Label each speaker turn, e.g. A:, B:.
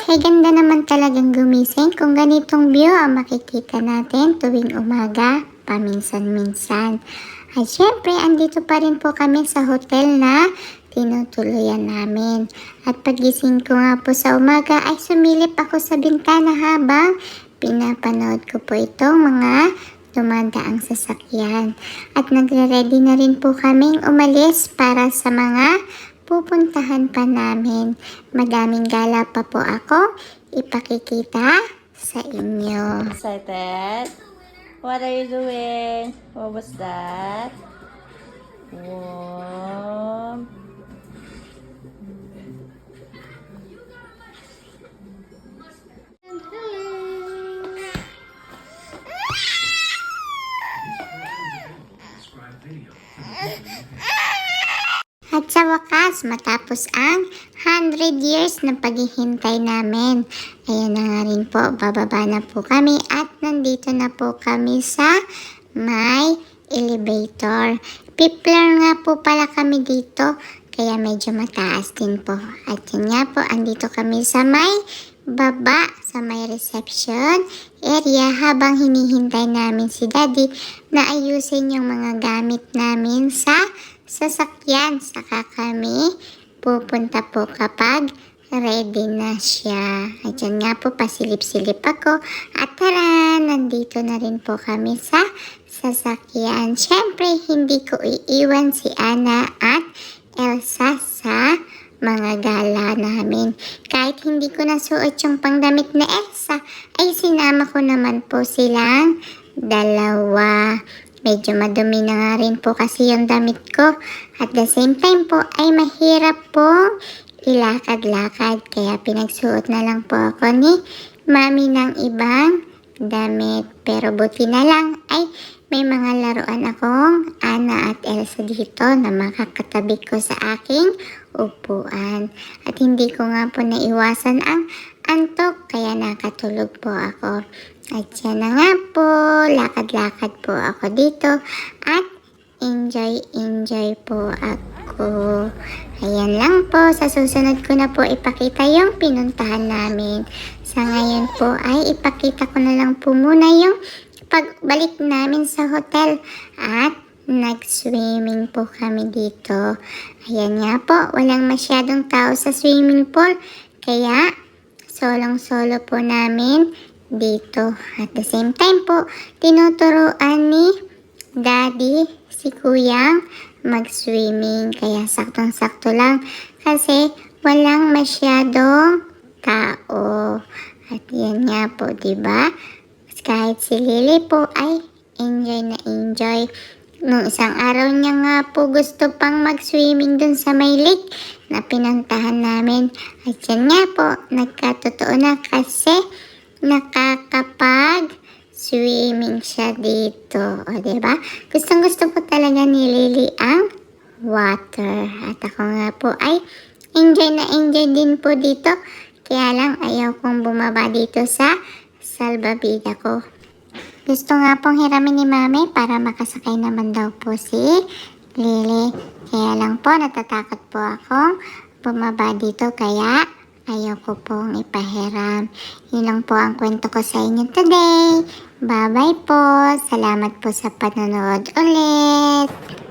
A: Kay ganda naman talagang gumising kung ganitong view ang makikita natin tuwing umaga, paminsan-minsan. At syempre, andito pa rin po kami sa hotel na tinutuluyan namin. At pagising ko nga po sa umaga ay sumilip ako sa bintana habang pinapanood ko po itong mga dumadaang sasakyan. At nagre-ready na rin po kaming umalis para sa mga pupuntahan pa namin. Madaming gala pa po ako ipakikita sa inyo.
B: Excited? What are you doing? What was that? Wow.
A: At sa wakas, matapos ang 100 years na paghihintay namin, ayan na nga rin po, bababa na po kami at nandito na po kami sa may elevator. Pipler nga po pala kami dito, kaya medyo mataas din po. At yun nga po, andito kami sa may baba, sa may reception area habang hinihintay namin si Daddy na ayusin yung mga gamit namin sa sasakyan. Saka kami pupunta po kapag ready na siya. At yan nga po, pasilip-silip ako. At tara, nandito na rin po kami sa sasakyan. Siyempre, hindi ko iiwan si Ana at Elsa sa mga gala namin. Kahit hindi ko nasuot yung pangdamit na Elsa, ay sinama ko naman po silang dalawa. Medyo madumi na nga rin po kasi yung damit ko. At the same time po ay mahirap pong ilakad-lakad. Kaya pinagsuot na lang po ako ni Mami ng ibang damit. Pero buti na lang ay may mga laruan akong Ana at Elsa dito na makakatabi ko sa aking upuan. At hindi ko nga po naiwasan ang antok kaya nakatulog po ako. At yan na nga po, lakad-lakad po ako dito at enjoy po ako. Ayan lang po, sa susunod ko na po ipakita yung pinuntahan namin. Sa ngayon po ay ipakita ko na lang po muna yung pagbalik namin sa hotel at nag-swimming po kami dito. Ayan nga po, walang masyadong tao sa swimming pool kaya solong-solo po namin dito. At the same time po, tinuturuan ni Daddy si Kuyang mag-swimming. Kaya saktong-sakto lang kasi walang masyadong tao. At yan nga po, diba? Kahit si Lily po ay enjoy na enjoy. Nung isang araw niya nga po gusto pang mag-swimming dun sa may lake na pinuntahan namin. At yan nga po, nagkatotoo na kasi nakakapag-swimming siya dito. O, diba? Gustong-gusto po talaga ni Lily ang water. At ako nga po ay enjoy na enjoy din po dito. Kaya lang ayaw kong bumaba dito sa salbabida ko. Gusto nga pong hiramin ni Mami para makasakay naman daw po si Lily. Kaya lang po, natatakot po akong bumaba dito kaya ayaw ko pong ipahiram. Yun lang po ang kwento ko sa inyo today. Bye-bye po. Salamat po sa panonood ulit.